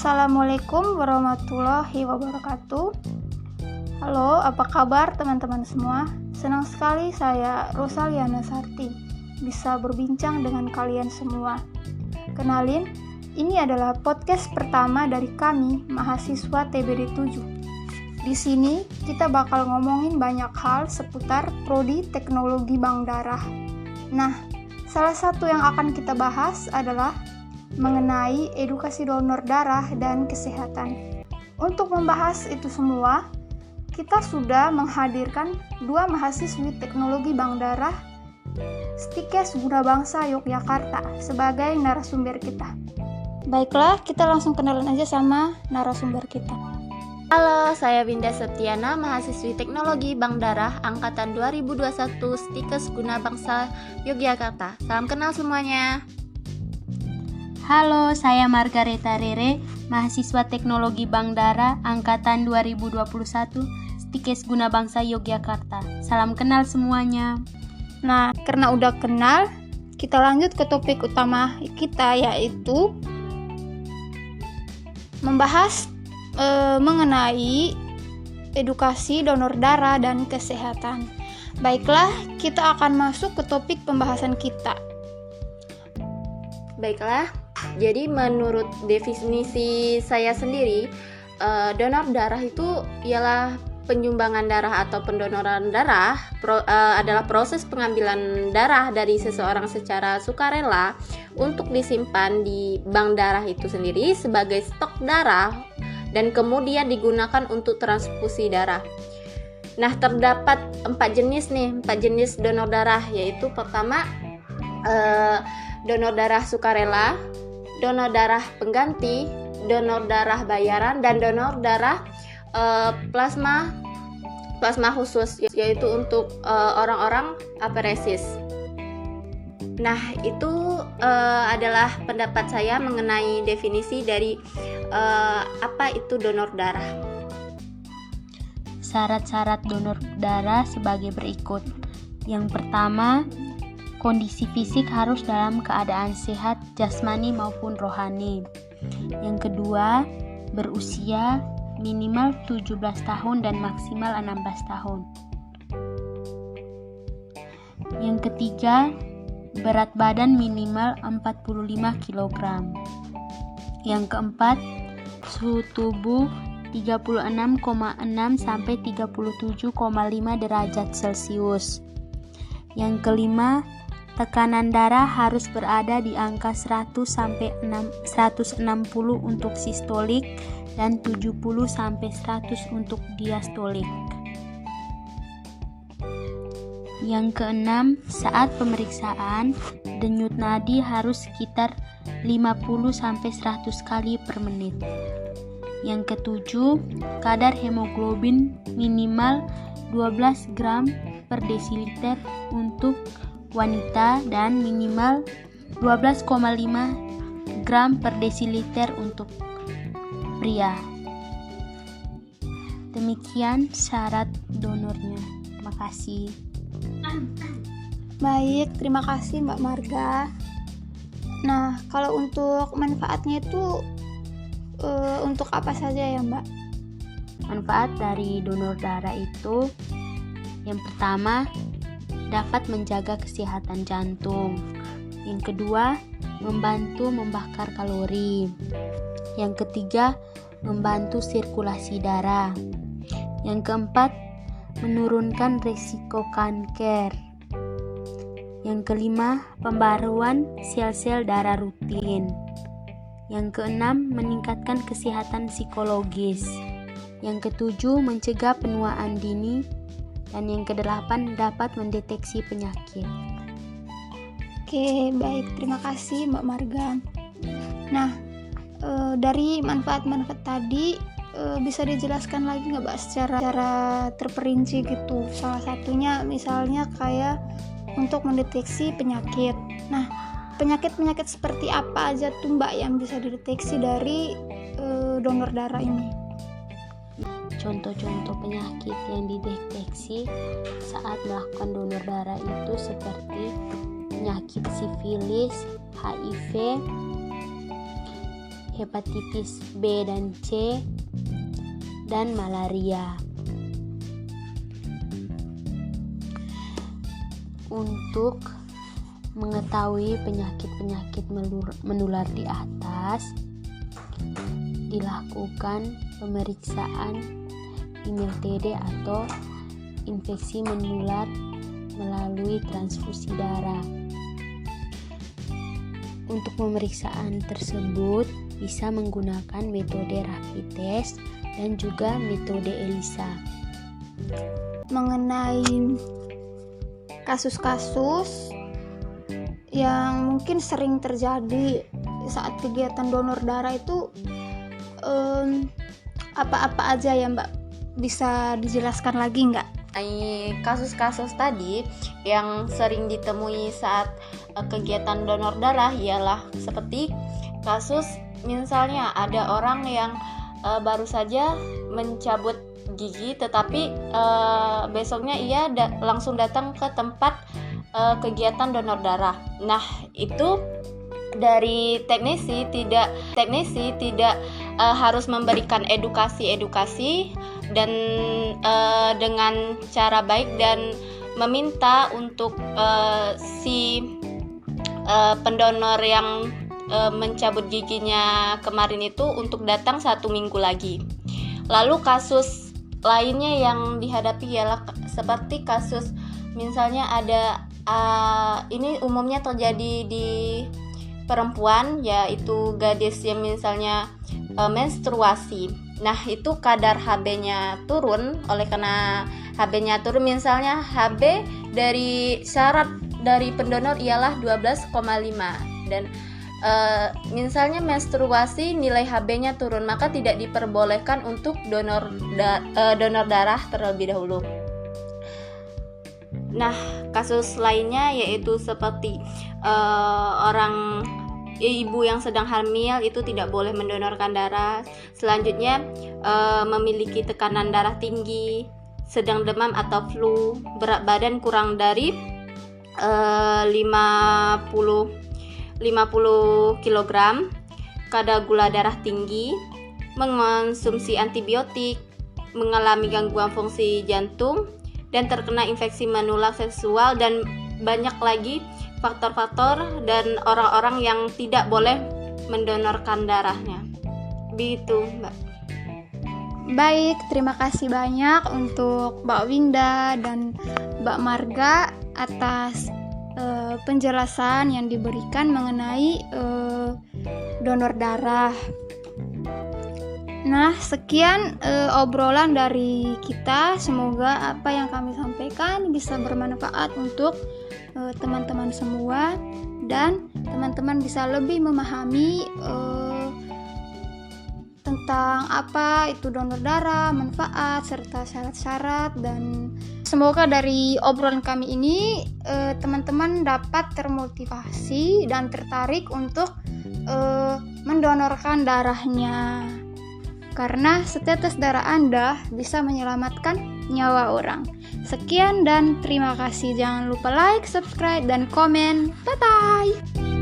Assalamualaikum warahmatullahi wabarakatuh. Halo, apa kabar teman-teman semua? Senang sekali saya Rosaliana Sarti bisa berbincang dengan kalian semua. Kenalin, ini adalah podcast pertama dari kami, mahasiswa TBD 7. Di sini kita bakal ngomongin banyak hal seputar prodi teknologi bank darah. Nah, salah satu yang akan kita bahas adalah mengenai edukasi donor darah dan kesehatan. Untuk membahas itu semua, kita sudah menghadirkan dua mahasiswi teknologi bank darah Stikes Gunabangsa Yogyakarta sebagai narasumber kita. Baiklah, kita langsung kenalan aja sama narasumber kita. Halo, saya Winda Septiana, mahasiswi Teknologi Bank Darah Angkatan 2021 Stikes Gunabangsa Yogyakarta. Salam kenal semuanya. Halo, saya Margareta Rere, mahasiswa Teknologi Bank Darah Angkatan 2021 Stikes Gunabangsa Yogyakarta. Salam kenal semuanya. Nah, karena udah kenal, kita lanjut ke topik utama kita, yaitu membahas mengenai edukasi donor darah dan kesehatan. Baiklah, kita akan masuk ke topik pembahasan kita. Baiklah, jadi menurut definisi saya sendiri, donor darah itu ialah penyumbangan darah atau pendonoran darah adalah proses pengambilan darah dari seseorang secara sukarela untuk disimpan di bank darah itu sendiri sebagai stok darah dan kemudian digunakan untuk transfusi darah. Nah, terdapat 4 jenis donor darah, yaitu pertama donor darah sukarela, donor darah pengganti, donor darah bayaran, dan donor darah plasma khusus, yaitu untuk orang-orang aparesis. Nah, itu adalah pendapat saya mengenai definisi dari apa itu donor darah. Syarat-syarat donor darah sebagai berikut. Yang pertama, kondisi fisik harus dalam keadaan sehat jasmani maupun rohani. Yang kedua, berusia minimal 17 tahun dan maksimal 16 tahun. Yang ketiga, berat badan minimal 45 kg. Yang keempat, suhu tubuh 36,6 sampai 37,5 derajat Celcius. Yang kelima, tekanan darah harus berada di angka 100 sampai 160 untuk sistolik dan 70 sampai 100 untuk diastolik. Yang keenam, saat pemeriksaan, denyut nadi harus sekitar 50 sampai 100 kali per menit. Yang ketujuh, kadar hemoglobin minimal 12 gram per desiliter untuk wanita dan minimal 12,5 gram per desiliter untuk pria. Demikian syarat donornya. Terima kasih. Baik, terima kasih Mbak Marga. Nah, kalau untuk manfaatnya itu untuk apa saja ya Mbak? Manfaat dari donor darah itu, yang pertama, dapat menjaga kesehatan jantung. Yang kedua, membantu membakar kalori. Yang ketiga, membantu sirkulasi darah. Yang keempat, menurunkan risiko kanker. Yang kelima, pembaruan sel-sel darah rutin. Yang keenam, meningkatkan kesehatan psikologis. Yang ketujuh, mencegah penuaan dini. Dan yang kedelapan, dapat mendeteksi penyakit. Oke, baik, terima kasih Mbak Marga. Nah, dari manfaat-manfaat tadi bisa dijelaskan lagi nggak Mbak secara terperinci gitu? Salah satunya misalnya kayak untuk mendeteksi penyakit. Nah, penyakit-penyakit seperti apa aja tuh Mbak yang bisa dideteksi dari donor darah ini? Contoh-contoh penyakit yang dideteksi saat melakukan donor darah itu seperti penyakit sifilis, HIV, hepatitis B dan C, dan malaria. Untuk mengetahui penyakit-penyakit menular di atas, dilakukan pemeriksaan IMIL TD atau infeksi menular melalui transfusi darah. Untuk pemeriksaan tersebut bisa menggunakan metode rapid test dan juga metode ELISA. Mengenai kasus-kasus yang mungkin sering terjadi saat kegiatan donor darah itu apa-apa aja ya Mbak? Bisa dijelaskan lagi nggak? Kasus-kasus tadi yang sering ditemui saat kegiatan donor darah ialah seperti kasus misalnya ada orang yang baru saja mencabut gigi tetapi besoknya ia langsung datang ke tempat kegiatan donor darah. Nah, itu dari teknisi tidak harus memberikan edukasi dan dengan cara baik dan meminta untuk si pendonor yang mencabut giginya kemarin itu untuk datang 1 minggu lagi. Lalu kasus lainnya yang dihadapi ialah seperti kasus misalnya ada ini umumnya terjadi di perempuan, yaitu gadis yang misalnya menstruasi. Nah, itu kadar HB-nya turun. Oleh karena HB-nya turun, misalnya HB dari syarat dari pendonor ialah 12,5 dan misalnya menstruasi nilai HB-nya turun, maka tidak diperbolehkan untuk donor darah terlebih dahulu. Nah, kasus lainnya yaitu seperti ibu yang sedang hamil itu tidak boleh mendonorkan darah. Selanjutnya memiliki tekanan darah tinggi, sedang demam atau flu, berat badan kurang dari 50 kg, kadar gula darah tinggi, mengonsumsi antibiotik, mengalami gangguan fungsi jantung, dan terkena infeksi menular seksual, dan banyak lagi faktor-faktor dan orang-orang yang tidak boleh mendonorkan darahnya. Begitu, Mbak. Baik, terima kasih banyak untuk Mbak Winda dan Mbak Marga atas penjelasan yang diberikan mengenai donor darah. Nah, sekian obrolan dari kita. Semoga apa yang kami sampaikan bisa bermanfaat untuk teman-teman semua dan teman-teman bisa lebih memahami tentang apa itu donor darah, manfaat, serta syarat-syarat. Dan semoga dari obrolan kami ini teman-teman dapat termotivasi dan tertarik untuk mendonorkan darahnya, karena setetes darah Anda bisa menyelamatkan nyawa orang. Sekian dan terima kasih. Jangan lupa like, subscribe, dan komen. Bye-bye.